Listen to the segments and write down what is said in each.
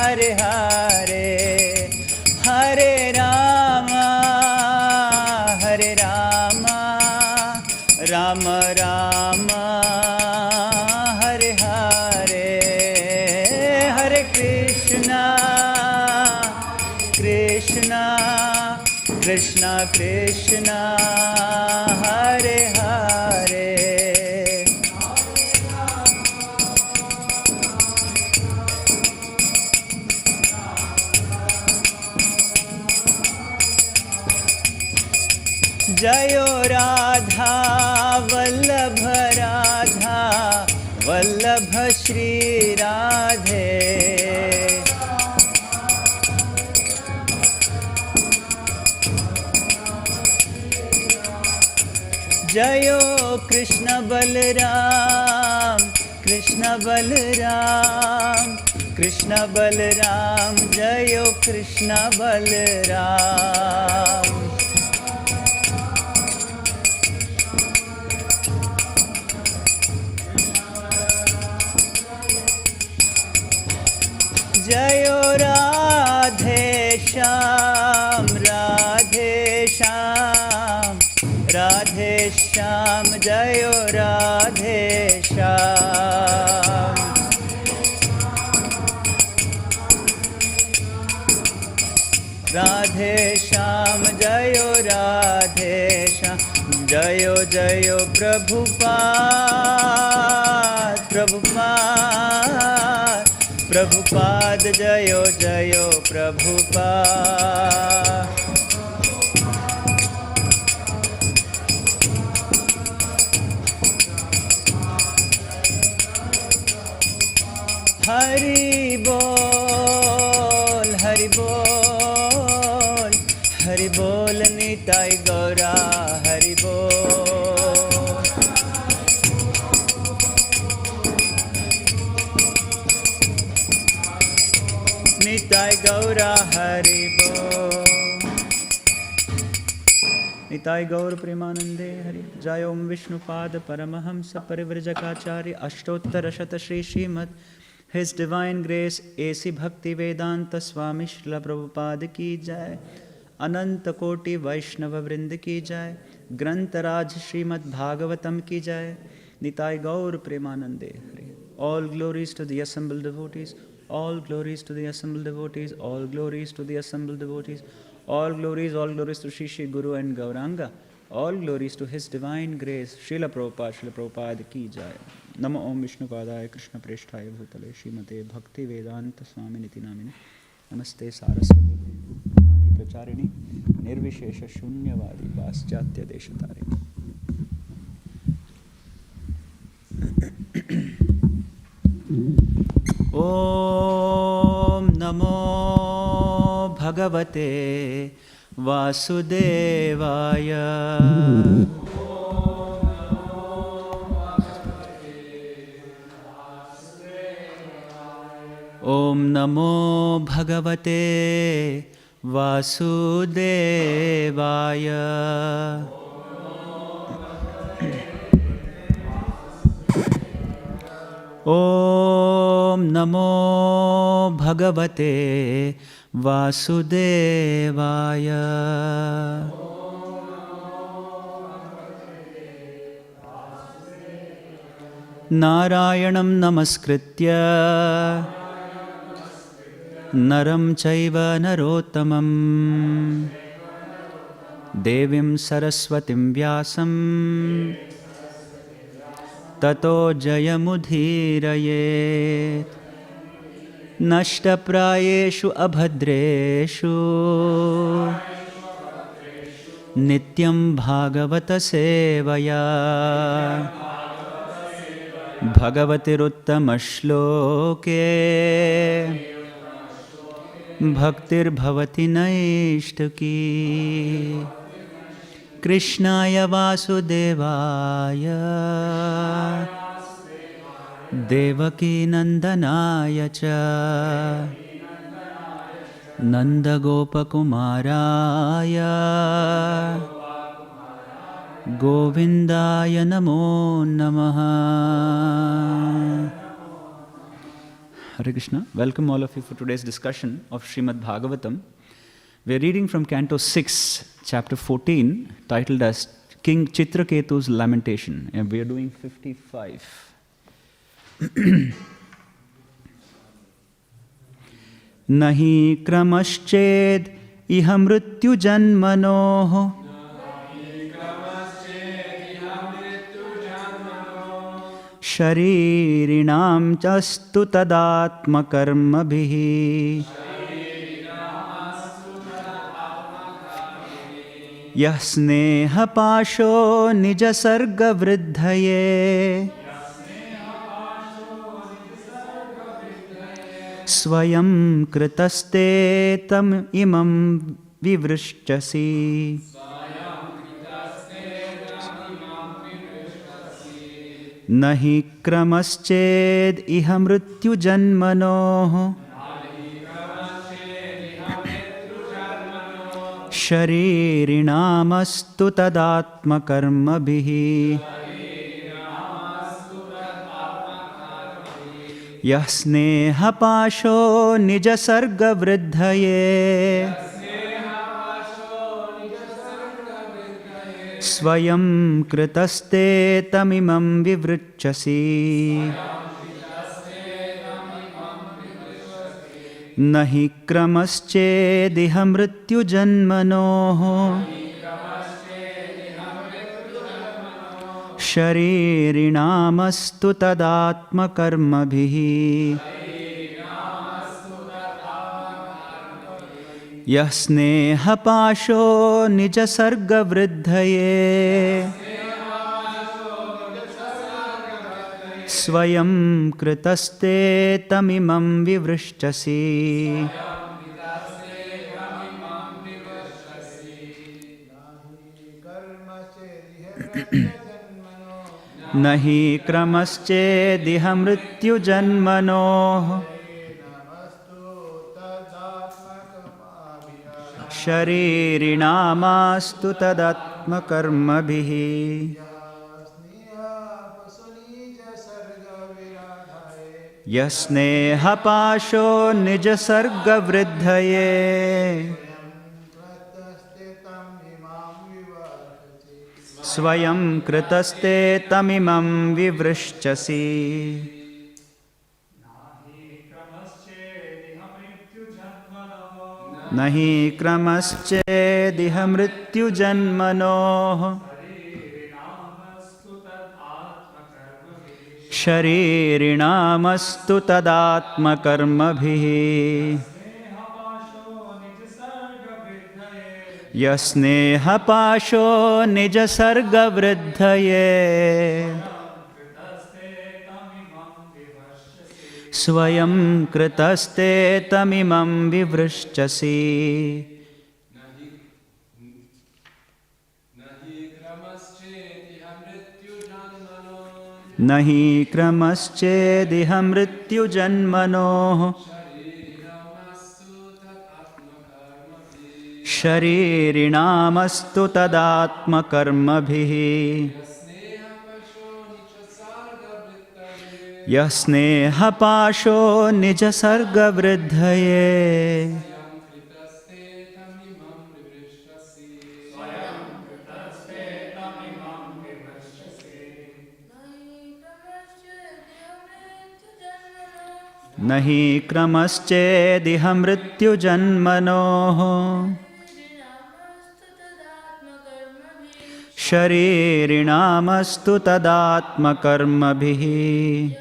Hare Hare, Hare Rama, Hare Rama, Rama Rama, Hare Hare, Hare Krishna, Krishna Krishna Krishna, Hare Hare. जयो राधा वल्लभ राधा वल्लभ श्री राधे, जयो कृष्ण बलराम कृष्ण बलराम कृष्ण बलराम, जयो कृष्ण बलराम। जयो राधे श्याम राधे श्याम राधे श्याम, जयो राधे श्याम। राधे श्याम जयो राधे श्याम, जयो जयो प्रभुपाद प्रभुपाद प्रभुपाद, जयो जयो प्रभुपाद। हरि बोल हरि बोल हरि बोल, निताई गौरा हरि बोल। निताई गौरा हरि बोल। निताई गौर प्रेमानंदे हरि। जय ओम विष्णुपाद परमहंस परिव्रजकाचार्य अष्टोत्तर शत Shri Shrimad His Divine Grace A.C. Bhaktivedanta Swami Srila Prabhupada की जय। अनंत कोटि वैष्णव वृंद की जय। ग्रंथराज श्रीमद् भागवतम की जय। निताय गौर प्रेमानंदे Hari. All glories to the assembled devotees, all glories to the assembled devotees, all glories to the assembled devotees, all glories to Shri Shri Guru and Gauranga, all glories to His Divine Grace Srila Prabhupada की जय। नमो ओम विष्णुपादाय कृष्ण प्रेष्ठाय भूतले श्रीमते भक्तिवेदांत स्वामी निति नामिने, नमस्ते सारस्वती वाणी प्रचारिणी निर्विशेष शून्यवादी पाश्चात्य देशतारिणी। ओम नमो भगवते वासुदेवाय। ओम नमो भगवते वासुदेवाय। ओम नमो भगवते वासुदेवाय। नारायणं नमस्कृत्य नरं चैव नरोत्तमं, देवीं सरस्वतीं व्यासं ततो जयमुदीरयेत्। नष्टप्रायेषु अभद्रेषु नित्यं भागवत सेवया, भगवतिरुत्तमश्लोके भक्तिर्भवति नैष्ठिकी। कृष्णाय वासुदेवाय देवकी नंदनाय च नंदगोपकुमाराय गोविंदाय नमो नमः। Hare Krishna. Welcome all of you for today's discussion of Śrīmad Bhāgavatam. We are reading from Canto 6, Chapter 14, titled as King Chitraketu's Lamentation. And we are doing 55. Nahi kramasched iha mrityu janmanoh Sharirinam chastu tadatma karmabhihi Yasneha pasho nija sarga vridhaye Swayam kritaste tam imam vivrishchasi Nahi kramasched iha mrityu janmanoh Sharirinamastu tadatma karmabhihi Yasneha pasho nija sarga vridhaye Swayam kritaste tamimam vivricchasi Nahi kramaschediha mrityu janmanoh Sharirinamastu tadatma karmabhihi Yasneha pasho nija sarga vridhaye Swayam kritaste tamimam vivrishchasi Nahi kramaschediha mrityu janmanoh Sharirinamastu tadatma karmabhihi Yasneha pasho nija sarga vridhaye Swayam kritaste tamimam vivrishchasi Nahi kramaschediha mrityu janmanoh Sharirinamastu tadatma karmabhihi Yasneha pasho nija sarga vridhaye Swayam kritaste tamimam vivrishchasi Nahi kramaschediha mrityu janmanoh Sharirinamastu tadatma karmabhihi Yasneha pasho nija sarga vridhaye Nahi kramaschediha mrityu janmanoh Sharirinamastu tadatma karmabhihi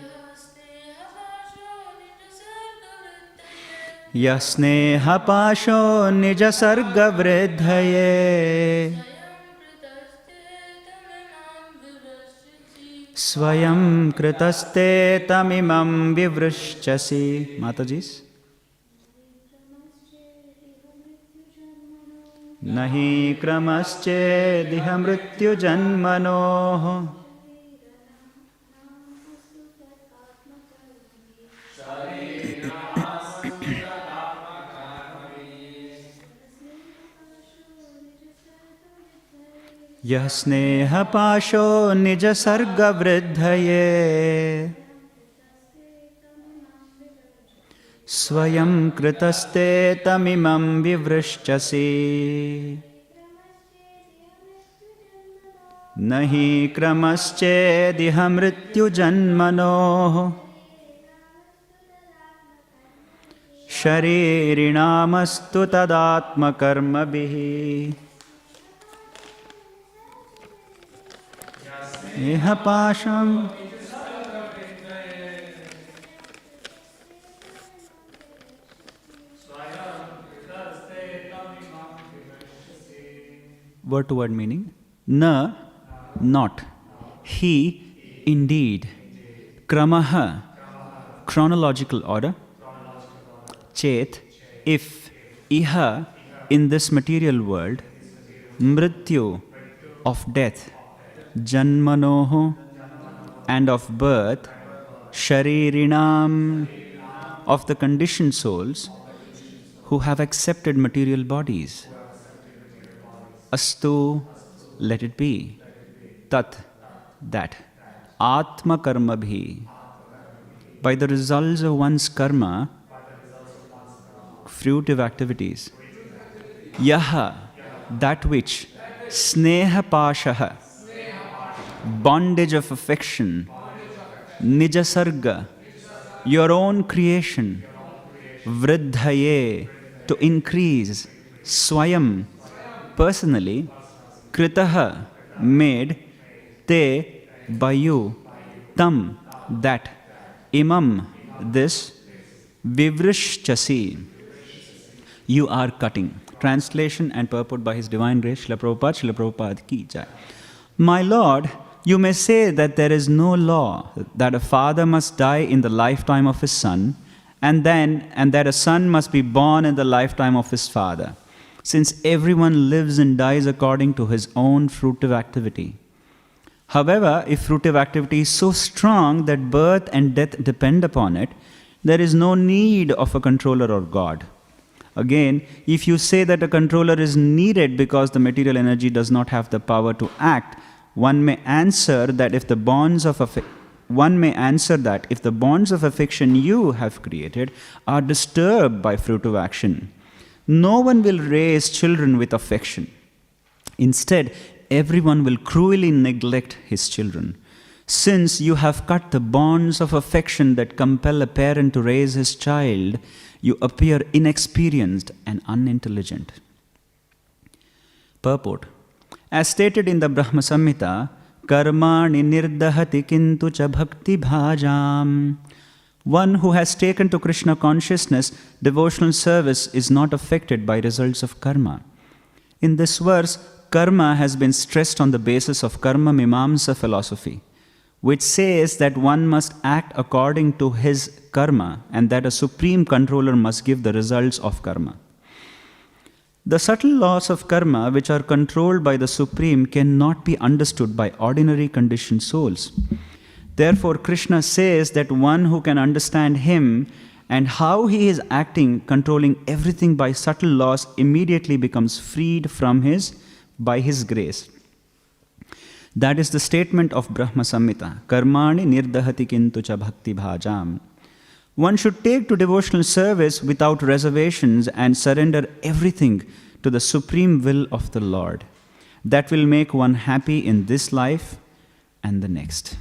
Yasneha pasho nija sarga vridhaye Swayam kritaste tamimam vivrishchasi Matajis Nahi kramaschediha mrityu janmanoh Yasneha pasho nija sarga vridhaye Swayam kritaste tamimam vivrishchasi. Nahi kramasche diha mrityu janmanoh. Sharirinaamastu tadatma karmabhihi. Eha pasham. Word to word meaning. Na, not. He, indeed. Kramaha, chronological order. Chet, if. Iha, in this material world. Mrityu, of death. Janmanoho, and of birth. Sharirinam, of the conditioned souls who have accepted material bodies. Astu, let it be. Tat, that. Atma karma bhi, by the results of one's karma, fruitive activities. Yaha, that which. Sneha pashaha, bondage of affection. Nijasarga, your own creation. Vriddhaye, to increase. Swayam, personally. Kritaha, made. Te, by you. Tam, that. Imam, this. Vivrishchasi, you are cutting. Translation and purport by His Divine Grace, Srila Prabhupada ki jai. My Lord, you may say that there is no law that a father must die in the lifetime of his son, and that a son must be born in the lifetime of his father, since everyone lives and dies according to his own fruitive activity. However, if fruitive activity is so strong that birth and death depend upon it, there is no need of a controller or God. Again, if you say that a controller is needed because the material energy does not have the power to act, one may answer that if the bonds of affection you have created are disturbed by fruitive action, no one will raise children with affection. Instead, everyone will cruelly neglect his children. Since you have cut the bonds of affection that compel a parent to raise his child, you appear inexperienced and unintelligent. Purport. As stated in the Brahma Samhita, Karmani nirdahati kintu cha bhakti bhajam. One who has taken to Krishna consciousness, devotional service is not affected by results of karma. In this verse, karma has been stressed on the basis of karma mimamsa philosophy, which says that one must act according to his karma and that a supreme controller must give the results of karma. The subtle laws of karma, which are controlled by the Supreme, cannot be understood by ordinary conditioned souls. Therefore, Krishna says that one who can understand him and how he is acting, controlling everything by subtle laws, immediately becomes freed from by his grace. That is the statement of Brahma Samhita. Karmani nirdahati kintu cha bhakti bhajam. One should take to devotional service without reservations and surrender everything to the supreme will of the Lord. That will make one happy in this life and the next.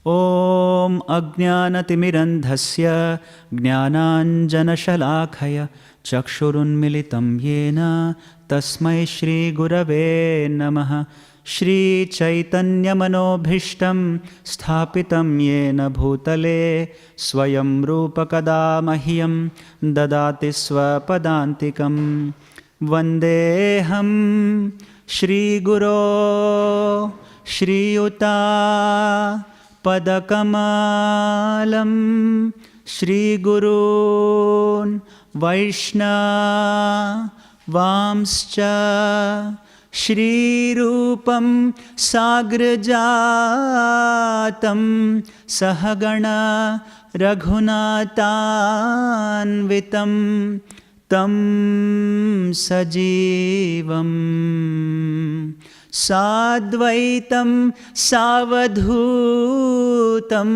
Om ajnanatimirandhasya jnananjanashalakaya chakshurunmilitam yena tasmai shri gurave namaha. Shri Chaitanya Manobhishtam Sthapitam Yena Bhutale Swayam Rupa Kada Mahyam Dadati Swapadantikam Vandeham Shri Guru Shri Yuta Padakamalam Shri Gurun Vaishna Vamscha Shri Rupam Sagrajatam Sahagana Raghunathanvitam Tam Sajivam Sadvaitam Savadhutam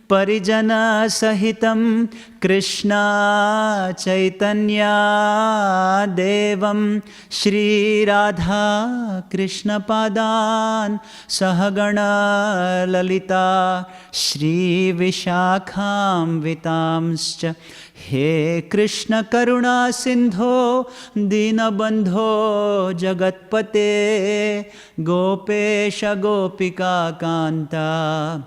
Parijana Sahitam Krishna Chaitanya Devam Shri Radha Krishna Padan Sahagana Lalita Shri Vishakham Vitamscha He Krishna Karuna Sindho Dinabandho Jagatpate Gopesha Gopika Kanta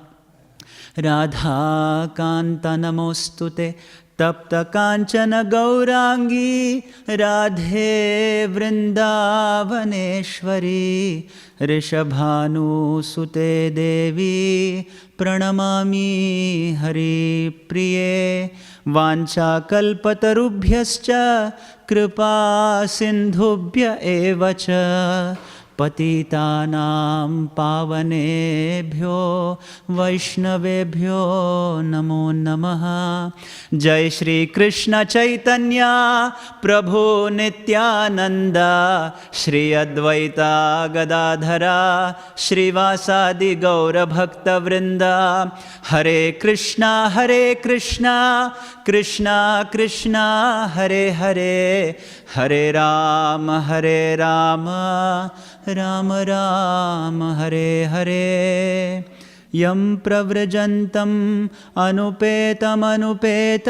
Radha Kanta Namostute Tapta Kanchana Gaurangi Radhe Vrindavaneshwari Rishabhanu Sute Devi Pranamami Hari Priye Vancha Kalpatarubhyascha Kripa Sindhubhya Evacha Patitanam Pavanebhyo Vaishnavebhyo Namo Namaha Jai Shri Krishna Chaitanya Prabhu Nityananda Shri Advaita Gadadhara Shri Vasadi Gaura Bhakta Vrinda Hare Krishna Krishna Krishna Hare Hare Hare Rama Rama Rama Hare Hare Yam Pravrajantam Anupeta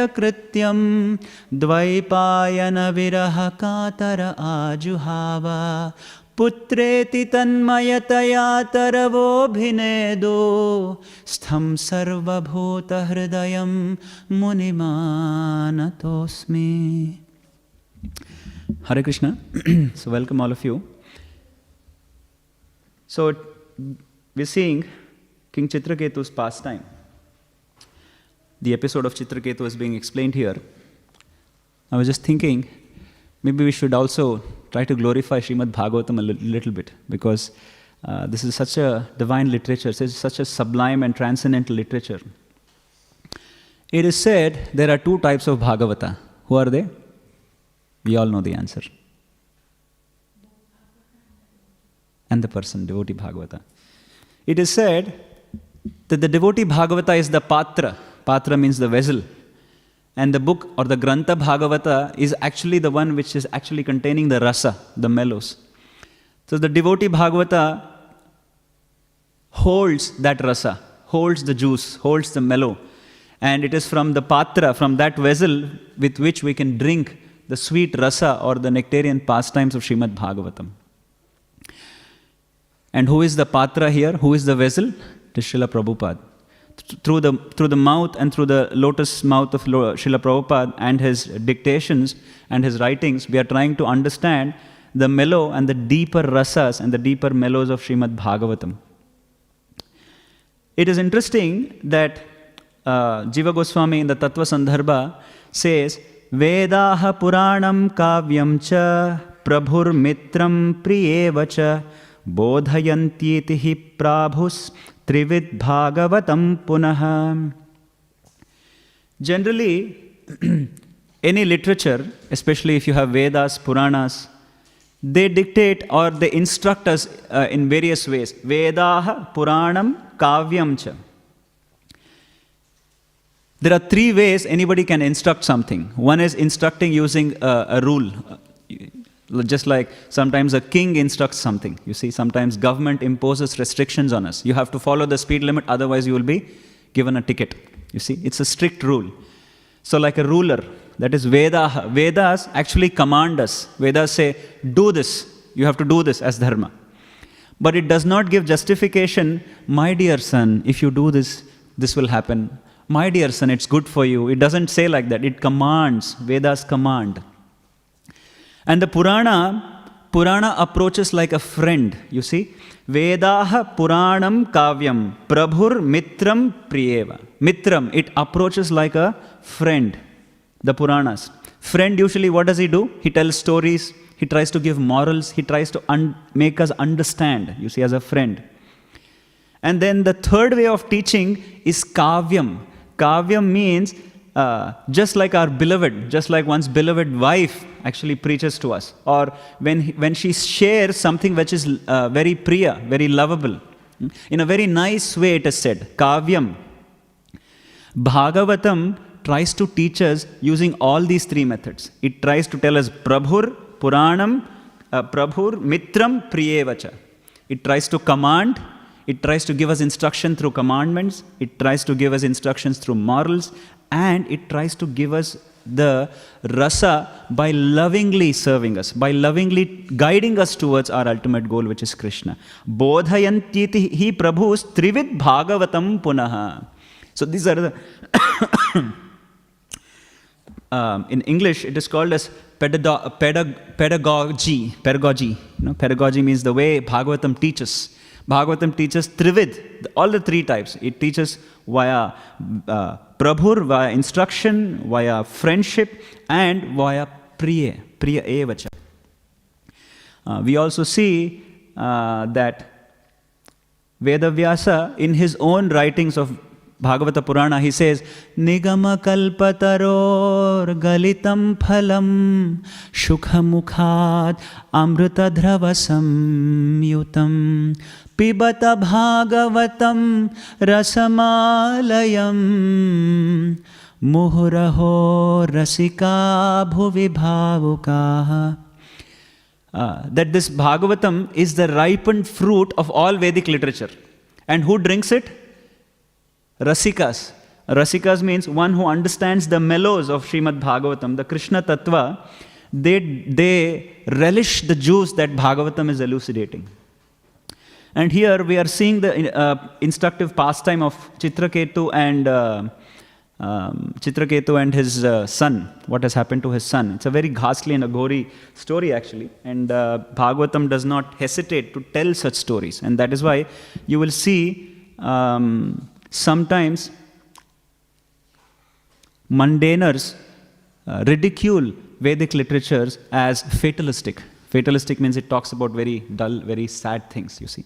Krityam Dvaipayana Viraha Katara Ajuhava Putreti Tanmayataya Taravo Bhinedu Stham Sarva Bhuta Hridayam Munimanatosmi. Hare Krishna. So welcome all of you. So we're seeing King Chitraketu's pastime. The episode of Chitraketu is being explained here. I was just thinking, maybe we should also try to glorify Śrīmad Bhāgavatam a little bit, because this is such a divine literature, it's such a sublime and transcendental literature. It is said there are two types of Bhagavata. Who are they? We all know the answer. And the person, devotee Bhagavata. It is said that the devotee Bhagavata is the patra. Patra means the vessel. And the book or the Grantha Bhagavata is actually the one which is actually containing the rasa, the mellows. So the devotee Bhagavata holds that rasa, holds the juice, holds the mellow. And it is from the patra, from that vessel with which we can drink the sweet rasa or the nectarian pastimes of Śrīmad Bhāgavatam. And who is the patra here? Who is the vessel? It is Srila Prabhupada. Through the mouth and through the lotus mouth of Srila Prabhupada and his dictations and his writings, we are trying to understand the mellow and the deeper rasas and the deeper mellows of Śrīmad Bhāgavatam. It is interesting that Jiva Goswami in the Tattva Sandarbha says, Vedaha Puranam Kavyam Cha Prabhur Mitram Priyevacha Bodhayantyitihi Prabhus Trivid Bhagavatam Punaha. Generally, any literature, especially if you have Vedas, Puranas, they dictate or they instruct us in various ways. Vedaha Puranam Kavyam Cha. There are three ways anybody can instruct something. One is instructing using a rule. Just like sometimes a king instructs something. You see, sometimes government imposes restrictions on us. You have to follow the speed limit, otherwise you will be given a ticket. You see, it's a strict rule. So like a ruler, that is Veda. Vedas actually command us. Vedas say, do this. You have to do this as dharma. But it does not give justification. My dear son, if you do this, this will happen. My dear son, it's good for you. It doesn't say like that. It commands. Vedas command. And the Purana approaches like a friend, you see. Vedaha Puranam Kavyam Prabhur Mitram Priyeva. Mitram, it approaches like a friend, the Puranas. Friend, usually what does he do? He tells stories, he tries to give morals, he tries to make us understand, you see, as a friend. And then the third way of teaching is Kavyam. Kavyam means just like our beloved, just like one's beloved wife actually preaches to us, or when she shares something which is very priya, very lovable, in a very nice way it is said, kavyam. Bhagavatam tries to teach us using all these three methods. It tries to tell us Prabhur, Puranam, Prabhur, Mitram, Priyevacha. It tries to command, it tries to give us instruction through commandments, it tries to give us instructions through morals, and it tries to give us the rasa by lovingly serving us, by lovingly guiding us towards our ultimate goal, which is Krishna. Bodhayantyiti hi prabhus trivid bhagavatam punaha. So these are the in English it is called as pedagogy. Pedagogy means the way Bhagavatam teaches. Bhagavatam teaches trivid, all the three types. It teaches via prabhur, via instruction, via friendship, and via priya evacha. We also see that Vedavyasa, in his own writings of Bhagavata Purana, he says, Nigama kalpataror galitam phalam shukhamukhat amrita dravasam yutam pibata bhagavatam rasamalayam muhuraho rasika bhuvi bhavukaha. That this Bhagavatam is the ripened fruit of all Vedic literature. And who drinks it? Rasikas. Rasikas means one who understands the mellows of Śrīmad Bhāgavatam, the Krishna Tattva. They relish the juice that Bhagavatam is elucidating. And here we are seeing the instructive pastime of Chitraketu and his son. What has happened to his son? It's a very ghastly and a gory story actually. And Bhagavatam does not hesitate to tell such stories. And that is why you will see sometimes mundaners ridicule Vedic literatures as fatalistic. Fatalistic means it talks about very dull, very sad things, you see.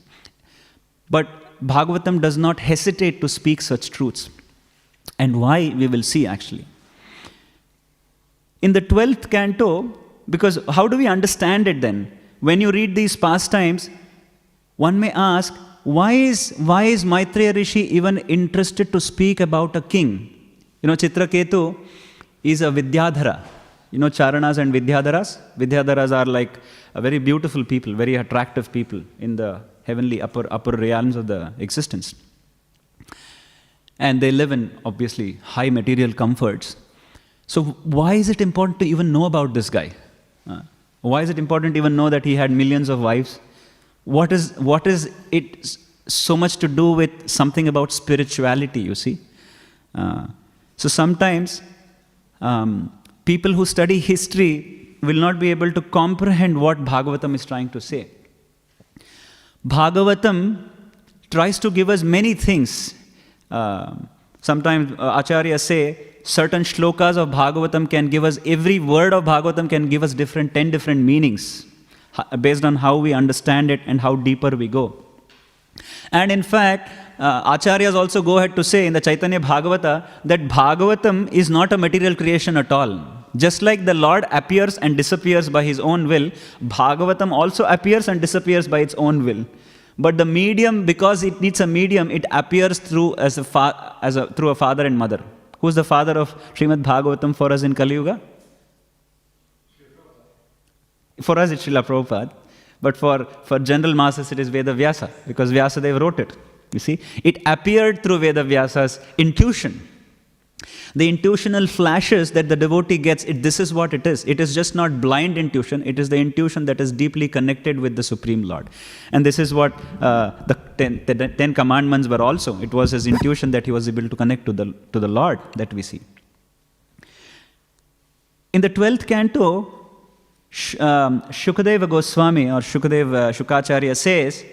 But Bhagavatam does not hesitate to speak such truths. And why, we will see actually. In the 12th canto, because how do we understand it then? When you read these pastimes, one may ask, why is Maitreya Rishi even interested to speak about a king? Chitraketu is a Vidyadhara. Charanas and Vidyadharas? Vidyadharas are like a very beautiful people, very attractive people in the heavenly upper realms of the existence. And they live in, obviously, high material comforts. So why is it important to even know about this guy? Why is it important to even know that he had millions of wives? What is it so much to do with something about spirituality, you see? So sometimes people who study history will not be able to comprehend what Bhagavatam is trying to say. Bhagavatam tries to give us many things. Sometimes Acharyas say certain shlokas of Bhagavatam can give us, every word of Bhagavatam can give us 10 different meanings based on how we understand it and how deeper we go. And in fact, Acharyas also go ahead to say in the Chaitanya Bhagavata that Bhagavatam is not a material creation at all. Just like the Lord appears and disappears by His own will, Bhagavatam also appears and disappears by its own will. But the medium, because it needs a medium, it appears through through a father and mother. Who's the father of Śrīmad Bhāgavatam for us in Kali Yuga? For us it's Srila Prabhupada. But for general masses it is Veda Vyasa, because Vyasadeva wrote it. You see, it appeared through Veda Vyasa's intuition. The intuitional flashes that the devotee gets, this is what it is. It is just not blind intuition, it is the intuition that is deeply connected with the Supreme Lord. And this is what the Ten Commandments were also. It was his intuition that he was able to connect to the Lord that we see. In the 12th canto, Shukadeva Goswami or Shukacharya says,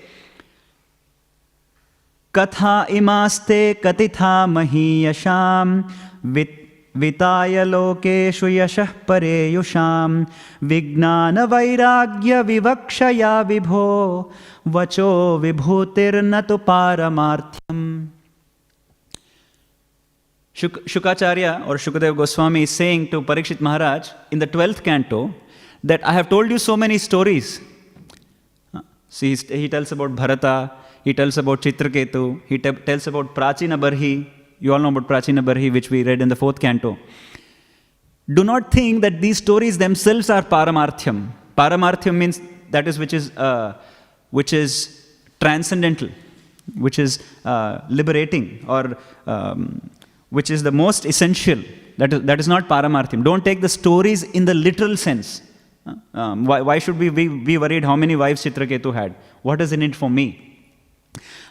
Katha imaste katitha mahiyasham vitaya lokeshu yashah pareyusham vignana vairagya vivakshaya vibho vacho vibhutir natu paramarthyam. Śrīmad or Shukadeva Goswami is saying to Parikshit Maharaj in the 12th canto that I have told you so many stories. See, he tells about Bharata, he tells about Chitraketu, he tells about Prachina Barhi. You all know about Prachina Barhi, which we read in the 4th canto. Do not think that these stories themselves are Paramarthyam. Paramarthyam means that is which is transcendental, which is liberating, or which is the most essential. That is not Paramarthyam. Don't take the stories in the literal sense. Why should we be worried how many wives Chitraketu had? What is in it for me?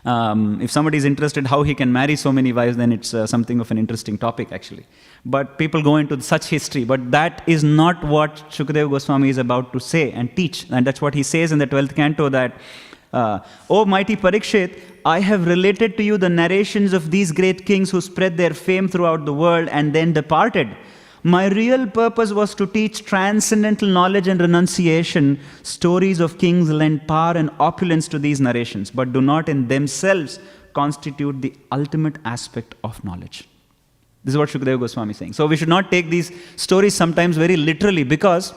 If somebody is interested how he can marry so many wives, then it's something of an interesting topic actually. But people go into such history. But that is not what Shukadeva Goswami is about to say and teach. And that's what he says in the 12th canto that, O mighty Parikshit, I have related to you the narrations of these great kings who spread their fame throughout the world and then departed. My real purpose was to teach transcendental knowledge and renunciation. Stories of kings lend power and opulence to these narrations, but do not in themselves constitute the ultimate aspect of knowledge. This is what Shukadeva Goswami is saying. So we should not take these stories sometimes very literally, because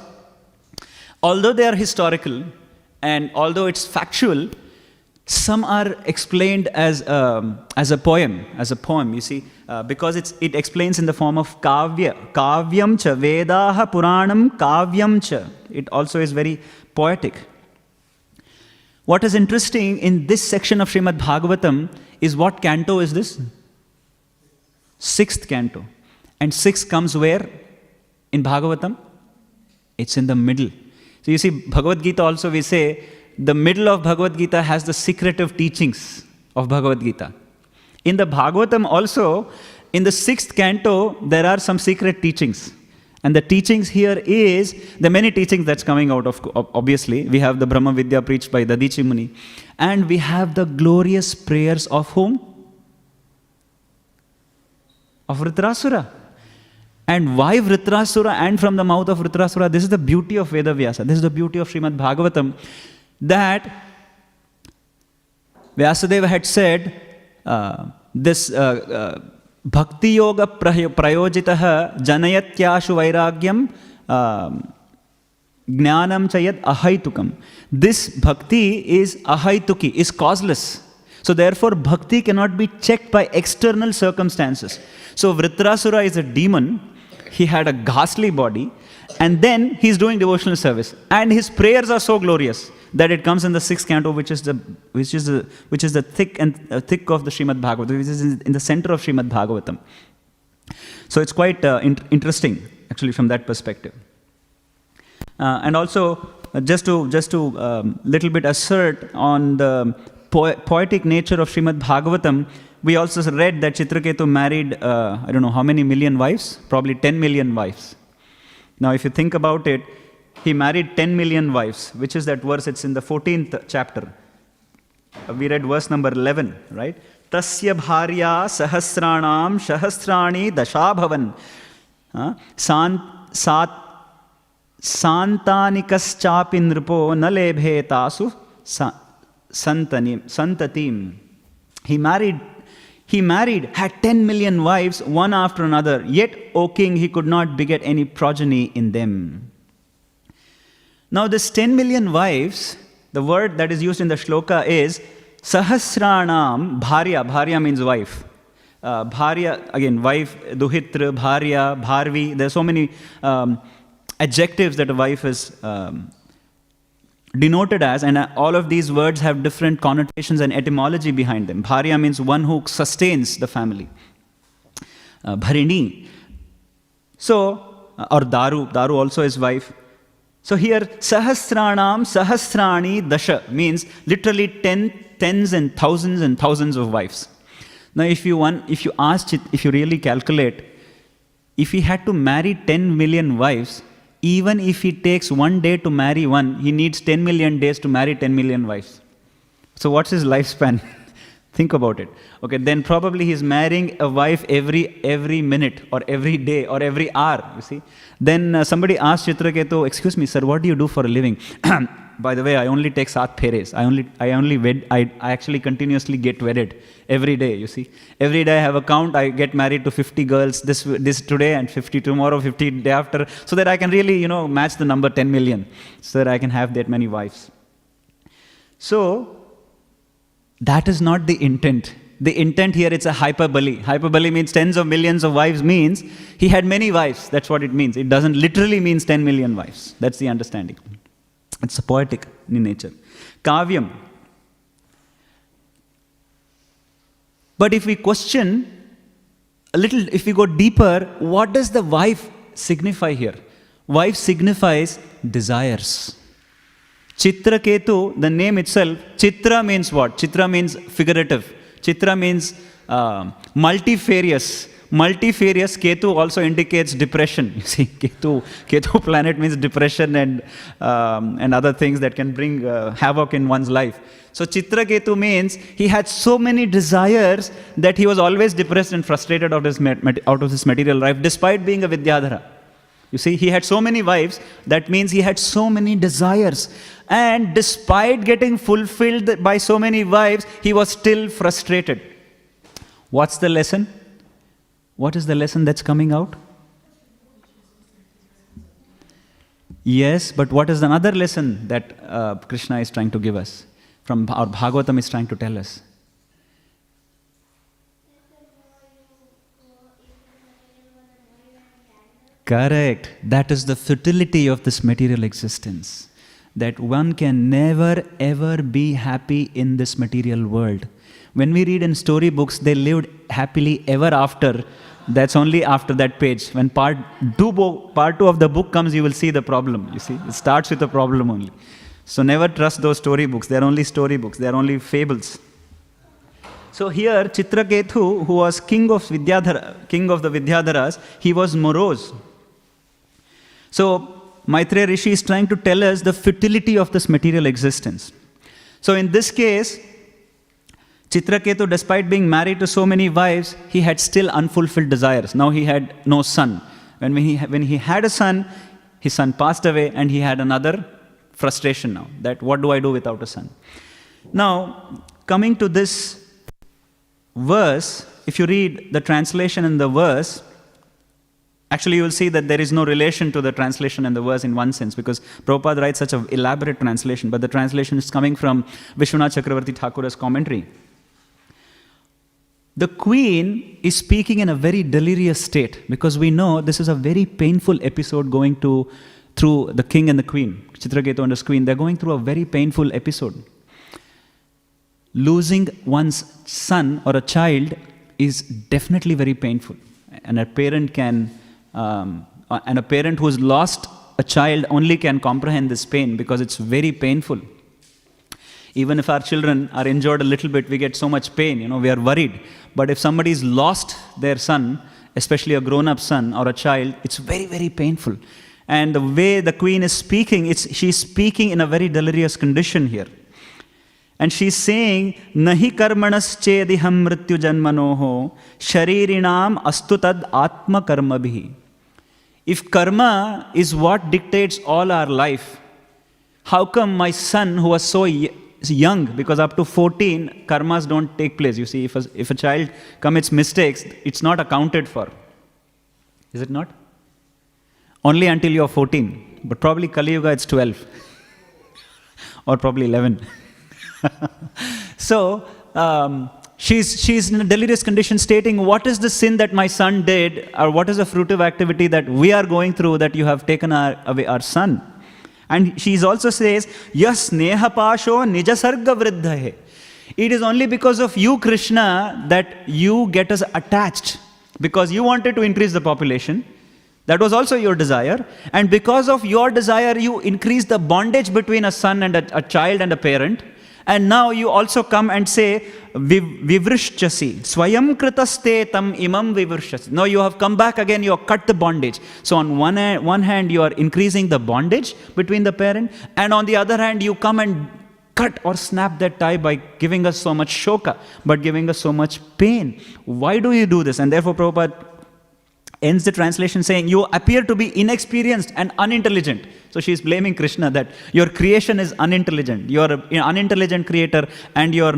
although they are historical and although it's factual, some are explained as a poem, you see, because it explains in the form of kavya. Kavyam cha, Vedaha Puranam kavyam cha. It also is very poetic. What is interesting in this section of Śrīmad Bhāgavatam is what canto is this? 6th canto. And 6 comes where in Bhagavatam? It's in the middle. So you see, Bhagavad Gita also we say, the middle of Bhagavad Gita has the secretive teachings of Bhagavad Gita. In the Bhagavatam also, in the 6th canto, there are some secret teachings. And the teachings here is, there are many teachings that's coming out of, obviously. We have the Brahma Vidya preached by Dadichi Muni. And we have the glorious prayers of whom? Of Vritrasura. And why Vritrasura and from the mouth of Vritrasura? This is the beauty of Veda Vyasa. This is the beauty of Śrīmad Bhāgavatam. That Vyasadeva had said, this Bhakti Yoga Prayojitaha Janayatyashu Vairagyam Jnanam Chayat Ahaitukam. This bhakti is ahaituki, is causeless. So therefore bhakti cannot be checked by external circumstances. So Vritrasura is a demon. He had a ghastly body. And then he's doing devotional service. And his prayers are so glorious that it comes in the 6th canto, which is the thick of the Śrīmad Bhāgavatam, which is in the center of Śrīmad Bhāgavatam. So it's quite interesting, actually, from that perspective. And also, just to little bit assert on the poetic nature of Śrīmad Bhāgavatam, we also read that Chitraketu married, I don't know how many million wives, probably 10 million wives. Now, if you think about it, he married 10 million wives, which is that verse, it's in the 14th chapter. We read verse number 11, right? Tasya bharya sahasranam shahasrani dashabhavan. Santanikas nripo na lebhe tasu santatim. He married, had 10 million wives, one after another. Yet, O king, he could not beget any progeny in them. Now, this 10 million wives, the word that is used in the shloka is sahasranam bharya. Bharya means wife. Bharya, again, wife, duhitra, bharya, bharvi. There are so many adjectives that a wife is denoted as, and all of these words have different connotations and etymology behind them. Bharya means one who sustains the family. Bharini. So, or Daru. Daru also is wife. So here, sahasranam, sahasrani, dasha means literally tens and thousands of wives. Now, if you really calculate, if he had to marry 10 million wives, even if he takes 1 day to marry one, he needs 10 million days to marry 10 million wives. So what's his lifespan? Think about it. Okay, then probably he's marrying a wife every minute or every day or every hour, you see. Then somebody asked Chitraketu, excuse me, sir, what do you do for a living? By the way, I only take 7 Pheres. I actually continuously get wedded every day, you see. Every day I have a count, I get married to 50 girls this today and 50 tomorrow, 50 day after, so that I can really, match the number 10 million, so that I can have that many wives. So, that is not the intent. The intent here, it's a hyperbole. Hyperbole means tens of millions of wives, means he had many wives. That's what it means. It doesn't literally means 10 million wives. That's the understanding. It's poetic in nature. Kavyam. But if we question a little, if we go deeper, what does the wife signify here? Wife signifies desires. Chitra Ketu, the name itself, Chitra means what? Chitra means figurative. Chitra means multifarious. Multifarious, Ketu also indicates depression. You see, Ketu planet means depression and other things that can bring havoc in one's life. So Chitra Ketu means he had so many desires that he was always depressed and frustrated out of his material life, despite being a Vidyadhara. You see, he had so many wives, that means he had so many desires. And despite getting fulfilled by so many wives, he was still frustrated. What's the lesson? What is the lesson that's coming out? Yes, but what is another lesson that Krishna is trying to give us? From our Bhagavatam is trying to tell us. Correct. That is the futility of this material existence. That one can never ever be happy in this material world. When we read in storybooks, they lived happily ever after. That's only after that page. When part 2 of the book comes, you will see the problem. You see, it starts with a problem only. So never trust those storybooks. They are only storybooks. They are only fables. So here, Chitraketu, who was king of the Vidyadharas, he was morose. So Maitreya Rishi is trying to tell us the futility of this material existence. So in this case, Chitraketu, despite being married to so many wives, he had still unfulfilled desires. Now he had no son. When he had a son, his son passed away, and he had another frustration now, that what do I do without a son? Now, coming to this verse, if you read the translation in the verse, actually you will see that there is no relation to the translation and the verse in one sense, because Prabhupada writes such an elaborate translation, but the translation is coming from Vishwanath Chakravarti Thakura's commentary. The queen is speaking in a very delirious state, because we know this is a very painful episode going through the king and the queen. Chitraketu and his queen, they're going through a very painful episode. Losing one's son or a child is definitely very painful. And a parent who's lost a child only can comprehend this pain, because it's very painful. Even if our children are injured a little bit, we get so much pain, we are worried. But if somebody's lost their son, especially a grown-up son or a child, it's very, very painful. And the way the queen is speaking, she's speaking in a very delirious condition here. And she's saying, Nahi karmanas chediham mrityu janmanoho sharirinam astu tad atma karma bhi. If karma is what dictates all our life, how come my son who was so young, because up to 14, karmas don't take place. You see, if a child commits mistakes, it's not accounted for. Is it not? Only until you're 14. But probably Kali Yuga, it's 12. Or probably 11. So, she's in a delirious condition stating, what is the sin that my son did, or what is the fruitive activity that we are going through that you have taken away our son? And she also says, Yas neha pasho nija sarga vriddhahe. It is only because of you, Krishna, that you get us attached. Because you wanted to increase the population. That was also your desire. And because of your desire, you increase the bondage between a son and a child and a parent. And now you also come and say, Vivrishchasi, Swayam kritaste tam imam vivrishchasi. Now you have come back again, you have cut the bondage. So on one hand, you are increasing the bondage between the parent, and on the other hand, you come and cut or snap that tie by giving us so much shoka, but giving us so much pain. Why do you do this? And therefore, Prabhupada ends the translation saying, you appear to be inexperienced and unintelligent. So she's blaming Krishna that your creation is unintelligent. You're an unintelligent creator and you're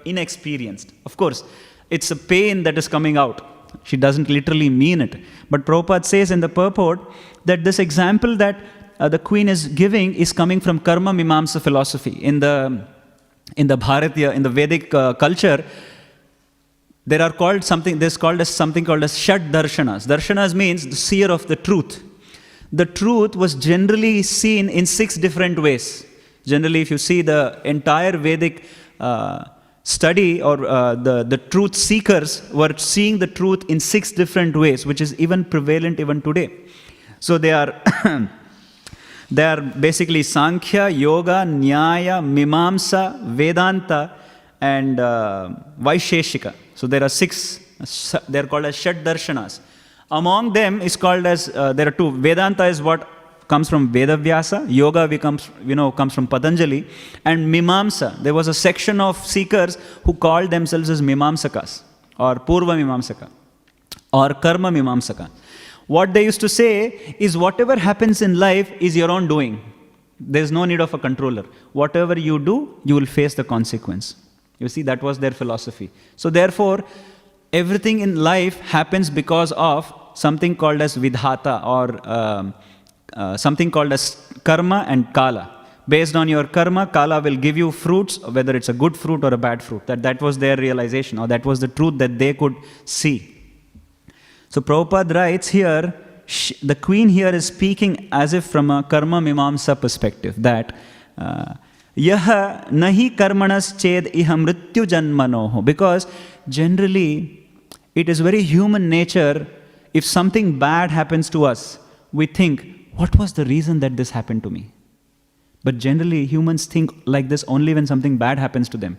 inexperienced. Of course, it's a pain that is coming out. She doesn't literally mean it. But Prabhupada says in the purport that this example that the queen is giving is coming from Karma Mimamsa philosophy. In the Bharatiya, in the Vedic culture, there are called something, there's called as something called as Shad Darshanas. Darshanas means the seer of the truth. The truth was generally seen in 6 different ways. Generally, if you see the entire Vedic study or the truth seekers were seeing the truth in 6 different ways, which is even prevalent even today. So they are they are basically Sankhya, Yoga, Nyaya, Mimamsa, Vedanta, and Vaisheshika. So there are 6, they are called as Shad Darshanas. Among them is called as, there are 2. Vedanta is what comes from Vedavyasa. Yoga comes from Patanjali. And Mimamsa, there was a section of seekers who called themselves as Mimamsakas, or Purva Mimamsaka, or Karma Mimamsaka. What they used to say is whatever happens in life is your own doing. There's no need of a controller. Whatever you do, you will face the consequence. You see, that was their philosophy. So therefore, everything in life happens because of something called as Vidhata, or something called as Karma and Kala. Based on your Karma, Kala will give you fruits, whether it's a good fruit or a bad fruit. That was their realization, or that was the truth that they could see. So Prabhupada writes here, the queen here is speaking as if from a Karma Mimamsa perspective, that Yaha nahi karmanas ched iha mrityu janmanoho. Because generally, it is very human nature, if something bad happens to us, we think, what was the reason that this happened to me? But generally, humans think like this only when something bad happens to them.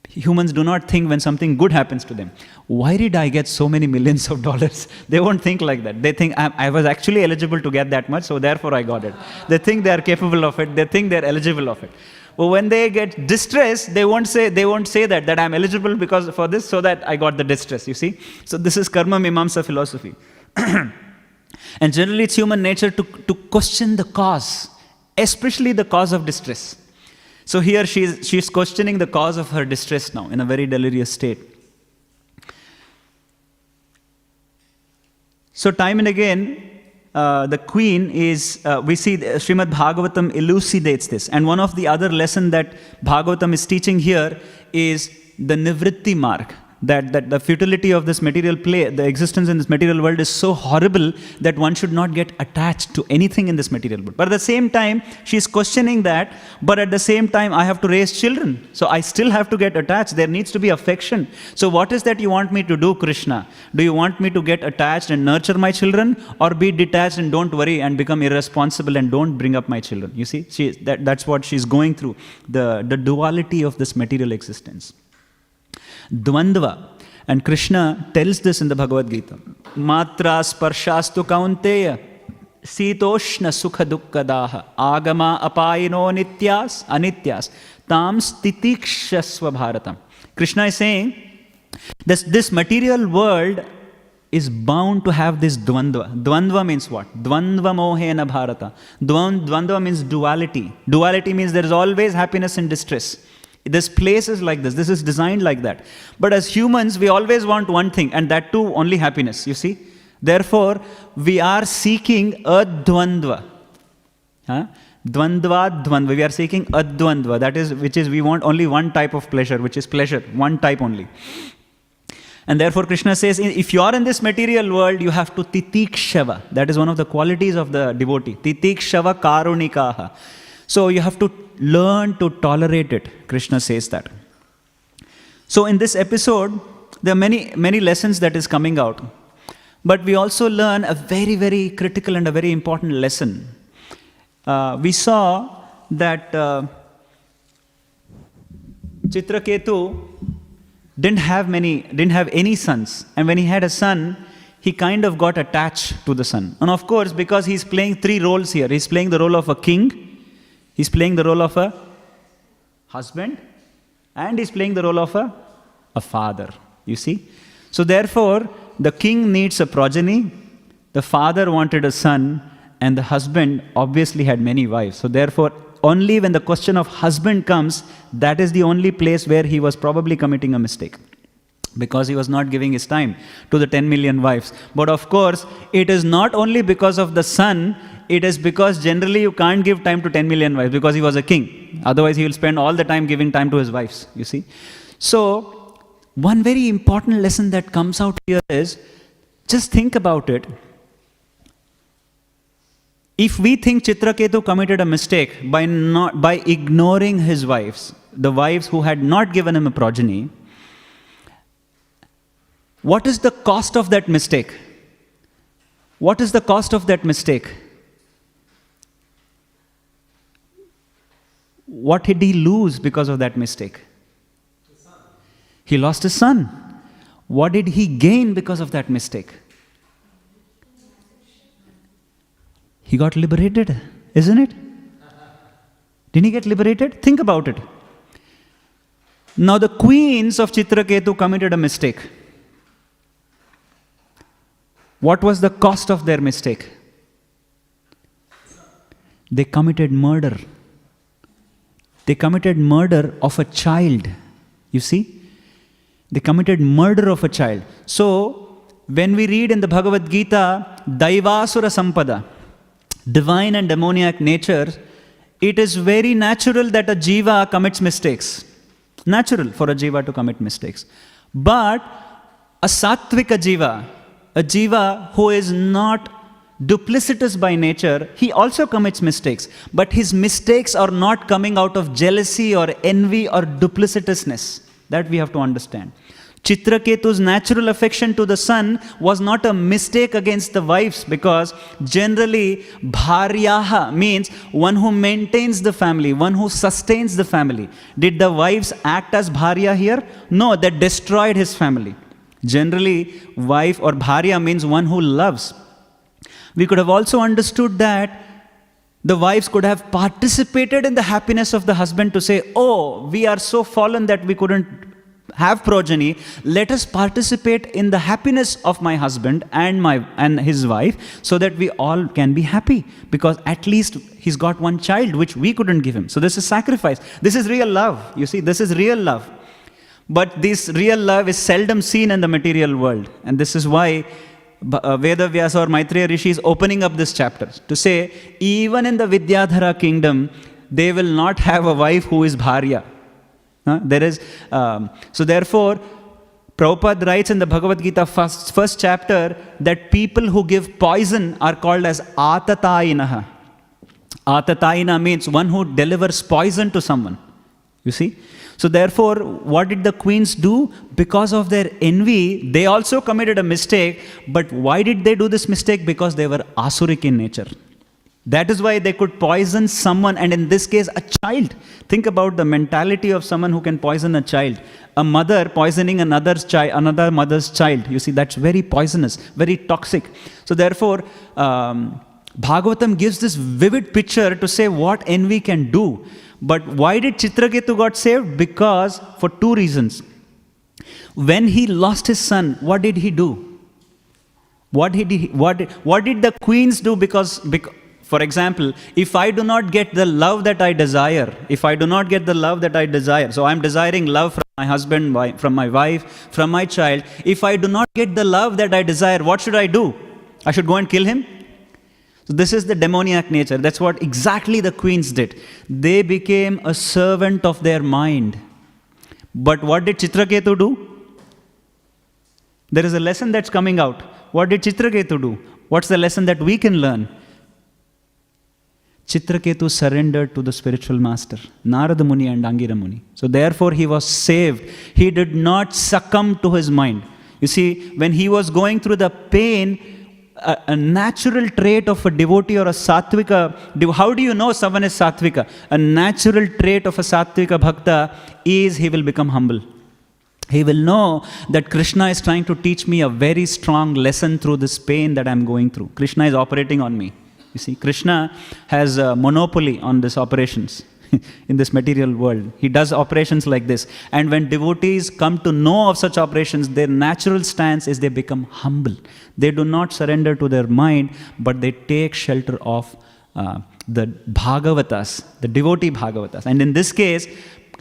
Humans do not think when something good happens to them. Why did I get so many millions of dollars? They won't think like that. They think, I was actually eligible to get that much, so therefore I got it. They think they are capable of it. They think they are eligible of it. But when they get distressed, they won't say that I'm eligible because for this, so that I got the distress, you see. So this is Karma Mimamsa philosophy. And generally it's human nature to question the cause, especially the cause of distress. So here she's questioning the cause of her distress now in a very delirious state. So time and again, the queen is, we see Śrīmad Bhāgavatam elucidates this. And one of the other lessons that Bhāgavatam is teaching here is the Nivritti mark. That the futility of this material play, the existence in this material world is so horrible that one should not get attached to anything in this material world. But at the same time, she's questioning that, but at the same time, I have to raise children. So I still have to get attached. There needs to be affection. So what is that you want me to do, Krishna? Do you want me to get attached and nurture my children, or be detached and don't worry and become irresponsible and don't bring up my children? You see, that's what she's going through, the duality of this material existence. Dvandva. And Krishna tells this in the Bhagavad Gita. Matra sparshastu kaunteya sitoshna sukha dukkadaha agama apayino nityas anityas tam stitikshasva bharatam. Krishna is saying this material world is bound to have this dvandva. Dvandva means what? Dvandva mohena bharata. Dvandva means duality. Duality means there is always happiness and distress. This place is like this. This is designed like that. But as humans, we always want one thing, and that too only happiness, you see. Therefore, we are seeking advandva. Dvandva, dvandva. We are seeking advandva. That is, we want only one type of pleasure, which is pleasure. One type only. And therefore, Krishna says, if you are in this material world, you have to titikshava. That is one of the qualities of the devotee. Titikshava karunikaha. So you have to learn to tolerate it, Krishna says that. So in this episode, there are many lessons that is coming out. But we also learn a very, very critical and a very important lesson. We saw that Chitraketu didn't have any sons. And when he had a son, he kind of got attached to the son. And of course, because he's playing 3 roles here. He's playing the role of a king, he's playing the role of a husband, and he's playing the role of a father, you see. So therefore, the king needs a progeny, the father wanted a son, and the husband obviously had many wives. So therefore, only when the question of husband comes, that is the only place where he was probably committing a mistake, because he was not giving his time to the 10 million wives. But of course, it is not only because of the son, it is because generally you can't give time to 10 million wives, because he was a king. Otherwise, he will spend all the time giving time to his wives, you see. So, one very important lesson that comes out here is, just think about it. If we think Chitraketu committed a mistake by ignoring his wives, the wives who had not given him a progeny, what is the cost of that mistake? What is the cost of that mistake? What did he lose because of that mistake? He lost his son. What did he gain because of that mistake? He got liberated, isn't it? Didn't he get liberated? Think about it. Now the queens of Chitraketu committed a mistake. What was the cost of their mistake? They committed murder. They committed murder of a child. You see? They committed murder of a child. So, when we read in the Bhagavad Gita, Daivasura Sampada, divine and demoniac nature, it is very natural that a jiva commits mistakes. Natural for a jiva to commit mistakes. But a sattvika jiva, a jiva who is not duplicitous by nature, he also commits mistakes. But his mistakes are not coming out of jealousy or envy or duplicitousness. That we have to understand. Chitraketu's natural affection to the son was not a mistake against the wives, because generally bharyaha means one who maintains the family, one who sustains the family. Did the wives act as bharya here? No, they destroyed his family. Generally, wife or bharya means one who loves. We could have also understood that the wives could have participated in the happiness of the husband to say, oh, we are so fallen that we couldn't have progeny. Let us participate in the happiness of my husband and his wife, so that we all can be happy, because at least he's got one child which we couldn't give him. So this is sacrifice. This is real love. You see, this is real love. But this real love is seldom seen in the material world. And this is why Veda Vyasa or Maitreya Rishi is opening up this chapter to say, even in the Vidyadhara kingdom, they will not have a wife who is bharya. So therefore, Prabhupada writes in the Bhagavad Gita first chapter that people who give poison are called as atatayinaha. Atatayina means one who delivers poison to someone. You see? So therefore, what did the queens do? Because of their envy, they also committed a mistake. But why did they do this mistake? Because they were asuric in nature. That is why they could poison someone, and in this case, a child. Think about the mentality of someone who can poison a child. A mother poisoning another mother's child. You see, that's very poisonous, very toxic. So therefore, Bhagavatam gives this vivid picture to say what envy can do. But why did Chitraketu got saved? Because, for two reasons. When he lost his son, what did he do? What did the queens do? Because for example, if I do not get the love that I desire, so I'm desiring love from my husband, from my wife, from my child. If I do not get the love that I desire, what should I do? I should go and kill him? So this is the demoniac nature. That's what exactly the queens did. They became a servant of their mind. But what did Chitraketu do? There is a lesson that's coming out. What did Chitraketu do? What's the lesson that we can learn? Chitraketu surrendered to the spiritual master, Narada Muni and Angira Muni. So therefore he was saved. He did not succumb to his mind. You see, when he was going through the pain, a natural trait of a devotee or a sattvika, how do you know someone is sattvika? A natural trait of a sattvika bhakta is he will become humble. He will know that Krishna is trying to teach me a very strong lesson through this pain that I'm going through. Krishna is operating on me. You see, Krishna has a monopoly on these operations. in this material world. He does operations like this. And when devotees come to know of such operations, their natural stance is they become humble. They do not surrender to their mind, but they take shelter of the Bhagavatas, the devotee Bhagavatas. And in this case,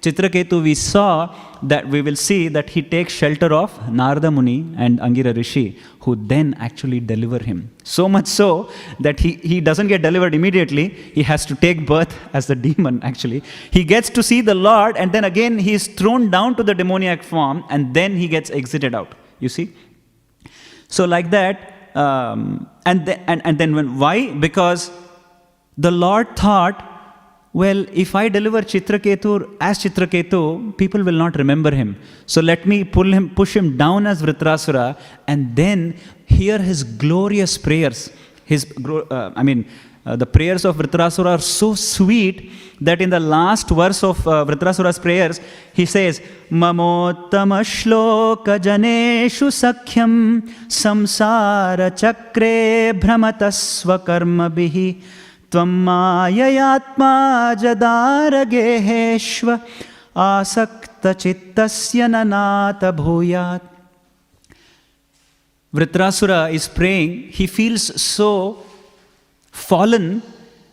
Chitraketu, we saw that we will see that he takes shelter of Narada Muni and Angira Rishi, who then actually deliver him. So much so that he doesn't get delivered immediately. He has to take birth as the demon, actually. He gets to see the Lord, and then again he is thrown down to the demoniac form, and then he gets exited out. You see? So like that, and then why? Because the Lord thought, well, if I deliver Chitraketu as Chitraketu, people will not remember him. So let me push him down as Vritrasura, and then hear his glorious prayers. The prayers of Vritrasura are so sweet that in the last verse of Vritrasura's prayers, he says, Mamottama shloka janeshu sakhyam samsara chakre brhamatasva karma bihi Tvam mayayatma jadarageheshva asakta chittasya nanata bhuyat. Vritrasura is praying. He feels so fallen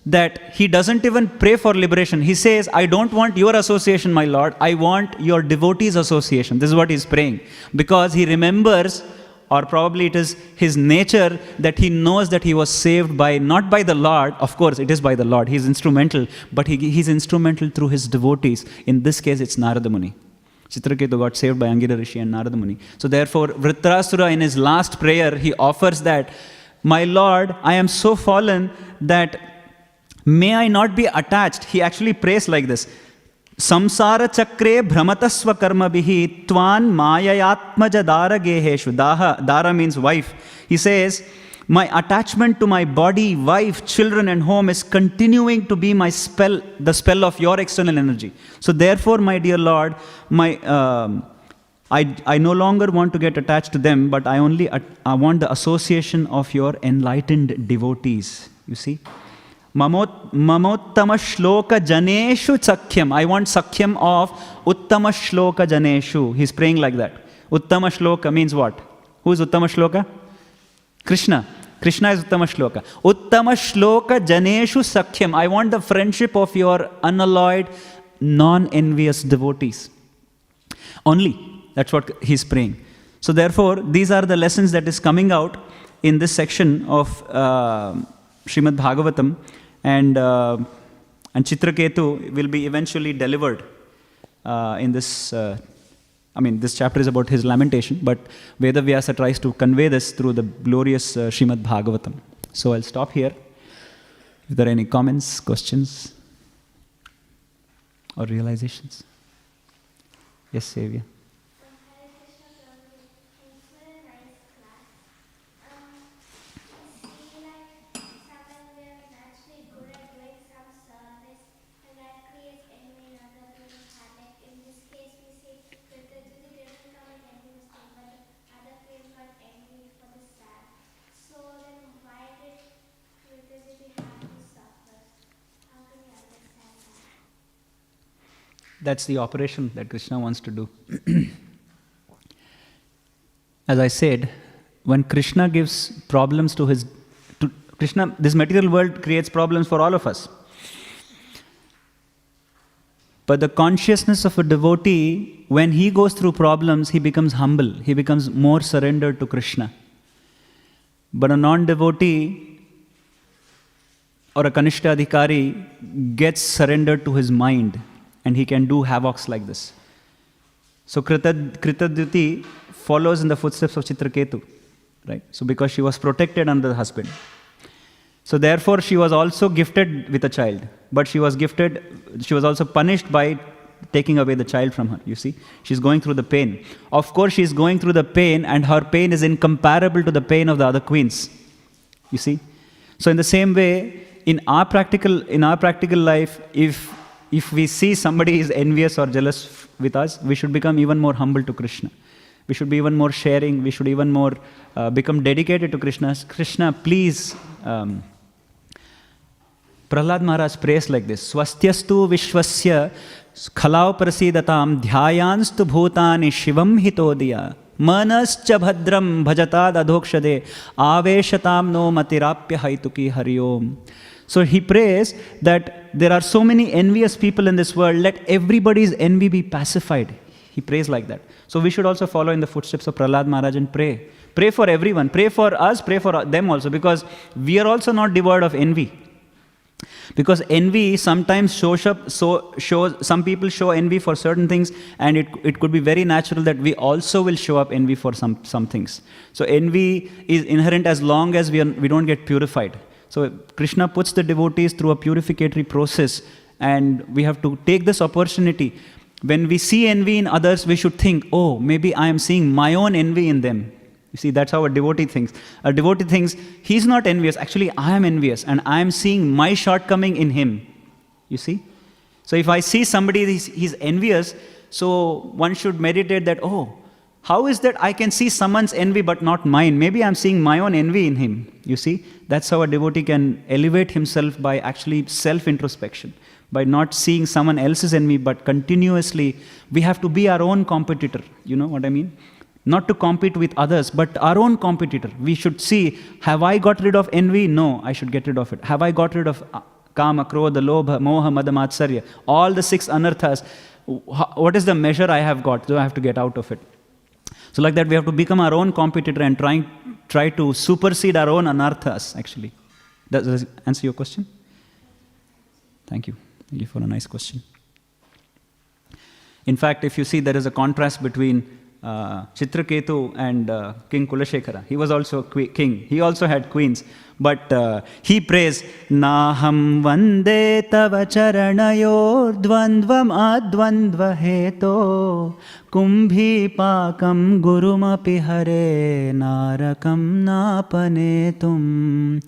that he doesn't even pray for liberation. He says, I don't want your association, my Lord. I want your devotees' association. This is what he's praying. Because he remembers, or probably it is his nature, that he knows that he was saved not by the Lord. Of course, it is by the Lord. He's instrumental, but he's instrumental through his devotees. In this case, it's Narada Muni. Chitraketu got saved by Angira Rishi and Narada Muni. So therefore, Vritrasura in his last prayer, he offers that, my Lord, I am so fallen that may I not be attached. He actually prays like this. Samsara chakre brhamatasva karma bihi tvan mayayatmaja dara geheshu. Dara means wife. He says, my attachment to my body, wife, children and home is continuing to be my spell, the spell of your external energy. So therefore, my dear Lord, I no longer want to get attached to them, but I want the association of your enlightened devotees. You see? Mamottama shloka janeshu sakhyam. I want sakhyam of uttama shloka janeshu. He's praying like that. Uttama shloka means what? Who is uttama shloka? Krishna. Krishna is uttama shloka. Uttama shloka janeshu sakhyam. I want the friendship of your unalloyed, non-envious devotees. Only. That's what he's praying. So therefore, these are the lessons that is coming out in this section of Śrīmad Bhāgavatam. And Chitraketu will be eventually delivered in this. This chapter is about his lamentation, but Vedavyasa tries to convey this through the glorious Śrīmad Bhāgavatam. So I'll stop here. If there are any comments, questions, or realizations? Yes, Savia. That's the operation that Krishna wants to do. As I said, when Krishna gives problems to Krishna, this material world creates problems for all of us. But the consciousness of a devotee, when he goes through problems, he becomes humble. He becomes more surrendered to Krishna. But a non-devotee or a Kanishta Adhikari gets surrendered to his mind, and he can do havocs like this. So Kritadyuti follows in the footsteps of Chitraketu, right? So because she was protected under the husband. So therefore she was also gifted with a child. But she was also punished by taking away the child from her, you see. She's going through the pain. Of course she's going through the pain, and her pain is incomparable to the pain of the other queens, you see. So in the same way, in our practical life, if we see somebody is envious or jealous with us, we should become even more humble to Krishna. We should be even more sharing. We should even more become dedicated to Krishna. Krishna, please Prahlad Maharaj prays like this. Swastyastu vishwasya khalau prasidatam dhyayanstu bhutani shivam hitodiya manascha bhadram bhajatad adhokshade aveshatam no matirapya haituki hariom. So he prays that there are so many envious people in this world, let everybody's envy be pacified. He prays like that. So we should also follow in the footsteps of Prahlad Maharaj and pray. Pray for everyone. Pray for us, pray for them also, because we are also not devoid of envy. Because envy sometimes some people show envy for certain things, and it could be very natural that we also will show up envy for some things. So envy is inherent as long as we don't get purified. So Krishna puts the devotees through a purificatory process, and we have to take this opportunity. When we see envy in others, we should think, oh, maybe I am seeing my own envy in them. You see, that's how a devotee thinks. A devotee thinks, he's not envious. Actually, I am envious, and I am seeing my shortcoming in him. You see? So if I see somebody, he's envious, so one should meditate that, oh, how is that I can see someone's envy but not mine? Maybe I'm seeing my own envy in him. You see? That's how a devotee can elevate himself, by actually self-introspection. By not seeing someone else's envy, but continuously, we have to be our own competitor. You know what I mean? Not to compete with others, but our own competitor. We should see, have I got rid of envy? No, I should get rid of it. Have I got rid of kama, krodha, lobha, moha, mada, matsarya? All the 6 anarthas. What is the measure I have got? So I have to get out of it. So like that, we have to become our own competitor and try to supersede our own anarthas, actually. Does that answer your question? Thank you. Thank you for a nice question. In fact, if you see, there is a contrast between Chitraketu and King Kulashekara. He was also a king. He also had queens. But he prays, Naham vande tava charanayor dvandvam advandva heto kumbhi pakam gurumapi hare narakam napanetum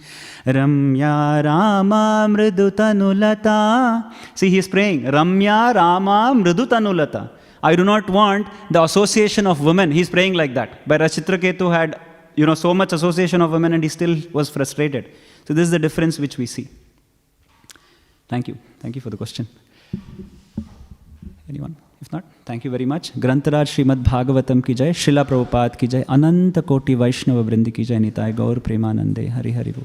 ramya rama mridutanulata. See, he is praying, Ramya rama mridutanulata. I do not want the association of women. He's praying like that. But Chitraketu had so much association of women, and he still was frustrated. So this is the difference which we see. Thank you. Thank you for the question. Anyone? If not, thank you very much. Grantaraj Śrīmad Bhāgavatam ki jai, Srila Prabhupada ki jai, Ananta Koti Vaishnava Vrindi ki jai, Nitai Gaur Premanande, Hari Hari Bol.